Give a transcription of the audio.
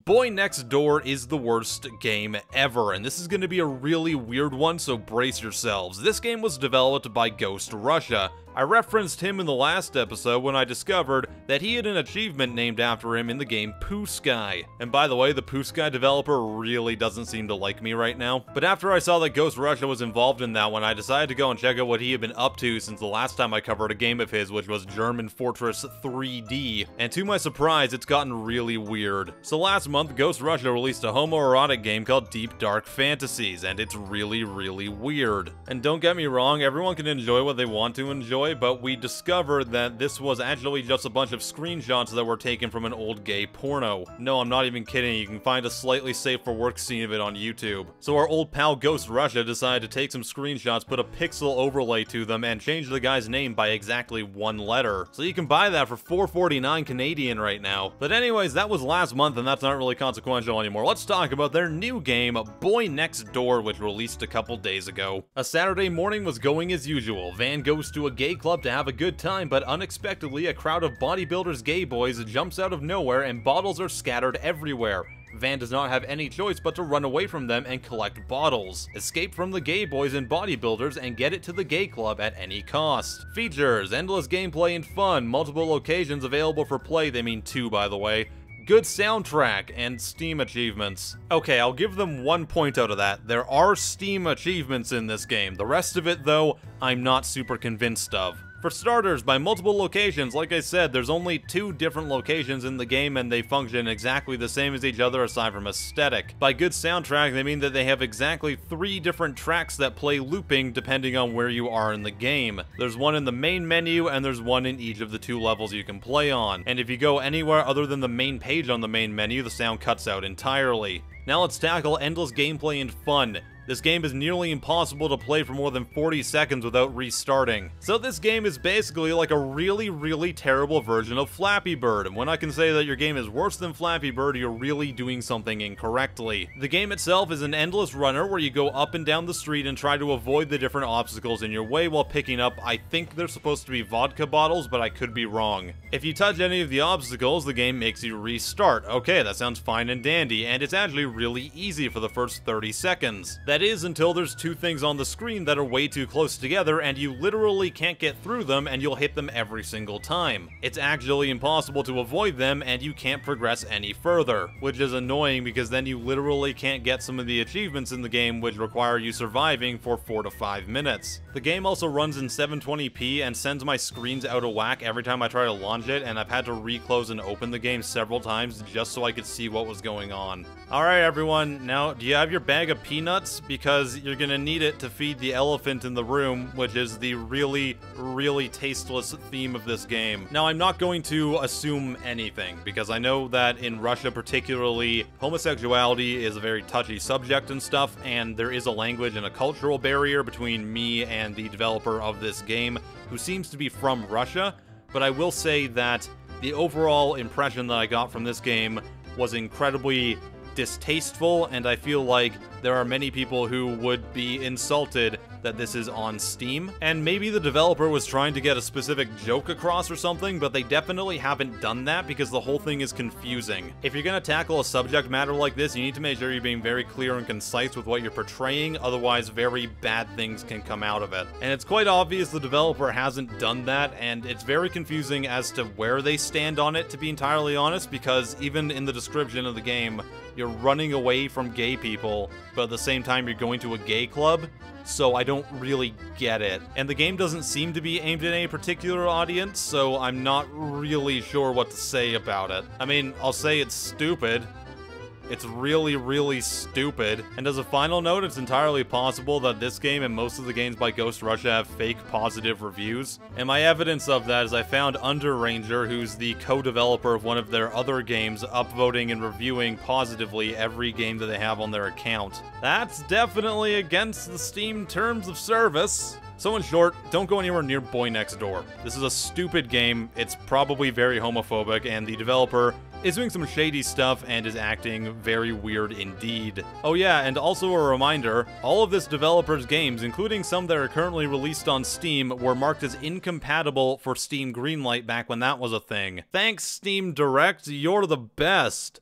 Boy Next Door is the worst game ever, and this is going to be a really weird one, so brace yourselves. This game was developed by Ghost Russia. I referenced him in the last episode when I discovered that he had an achievement named after him in the game Poo Sky. And by the way, the Poo Sky developer really doesn't seem to like me right now. But after I saw that Ghost Russia was involved in that one, I decided to go and check out what he had been up to since the last time I covered a game of his, which was German Fortress 3D. And to my surprise, it's gotten really weird. So last month, Ghost Russia released a homoerotic game called Deep Dark Fantasies, and it's really weird. And don't get me wrong, everyone can enjoy what they want to enjoy, but we discovered that this was actually just a bunch of screenshots that were taken from an old gay porno. No, I'm not even kidding, you can find a slightly safe for work scene of it on YouTube. So our old pal Ghost Russia decided to take some screenshots, put a pixel overlay to them, and change the guy's name by exactly one letter. So you can buy that for $4.49 Canadian right now. But anyways, that was last month, and that's not really consequential anymore. Let's talk about their new game, Boy Next Door, which released a couple days ago. A Saturday morning was going as usual. Van goes to a gay club to have a good time, but unexpectedly a crowd of bodybuilders gay boys jumps out of nowhere and bottles are scattered everywhere. Van does not have any choice but to run away from them and collect bottles, escape from the gay boys and bodybuilders, and get it to the gay club at any cost. Features: endless gameplay and fun, multiple locations available for play, they mean 2 by the way, good soundtrack, and Steam achievements. Okay, I'll give them 1 point out of that. There are Steam achievements in this game. The rest of it, though, I'm not super convinced of. For starters, by multiple locations, like I said, there's only 2 different locations in the game and they function exactly the same as each other aside from aesthetic. By good soundtrack, they mean that they have exactly 3 different tracks that play looping depending on where you are in the game. There's one in the main menu and there's one in each of the 2 levels you can play on. And if you go anywhere other than the main page on the main menu, the sound cuts out entirely. Now let's tackle endless gameplay and fun. This game is nearly impossible to play for more than 40 seconds without restarting. So this game is basically like a really terrible version of Flappy Bird, and when I can say that your game is worse than Flappy Bird, you're really doing something incorrectly. The game itself is an endless runner where you go up and down the street and try to avoid the different obstacles in your way while picking up, I think they're supposed to be vodka bottles, but I could be wrong. If you touch any of the obstacles, the game makes you restart. Okay, that sounds fine and dandy, and it's actually really easy for the first 30 seconds. That is until there's 2 things on the screen that are way too close together and you literally can't get through them and you'll hit them every single time. It's actually impossible to avoid them and you can't progress any further, which is annoying because then you literally can't get some of the achievements in the game which require you surviving for 4 to 5 minutes. The game also runs in 720p and sends my screens out of whack every time I try to launch it, and I've had to reclose and open the game several times just so I could see what was going on. Alright everyone, now do you have your bag of peanuts? Because you're gonna need it to feed the elephant in the room, which is the really tasteless theme of this game. Now, I'm not going to assume anything, because I know that in Russia particularly, homosexuality is a very touchy subject and stuff, and there is a language and a cultural barrier between me and the developer of this game, who seems to be from Russia, but I will say that the overall impression that I got from this game was incredibly distasteful, and I feel like there are many people who would be insulted that this is on Steam. And maybe the developer was trying to get a specific joke across or something, but they definitely haven't done that because the whole thing is confusing. If you're gonna tackle a subject matter like this, you need to make sure you're being very clear and concise with what you're portraying, otherwise very bad things can come out of it. And it's quite obvious the developer hasn't done that, and it's very confusing as to where they stand on it, to be entirely honest, because even in the description of the game, you're running away from gay people, but at the same time you're going to a gay club, so I don't really get it. And the game doesn't seem to be aimed at any particular audience, so I'm not really sure what to say about it. I mean, I'll say it's stupid. It's really stupid. And as a final note, it's entirely possible that this game and most of the games by Ghost Russia have fake positive reviews. And my evidence of that is I found Underranger, who's the co-developer of one of their other games, upvoting and reviewing positively every game that they have on their account. That's definitely against the Steam terms of service. So in short, don't go anywhere near Boy Next Door. This is a stupid game, it's probably very homophobic, and the developer is doing some shady stuff and is acting very weird indeed. Oh yeah, and also a reminder, all of this developer's games, including some that are currently released on Steam, were marked as incompatible for Steam Greenlight back when that was a thing. Thanks, Steam Direct, you're the best!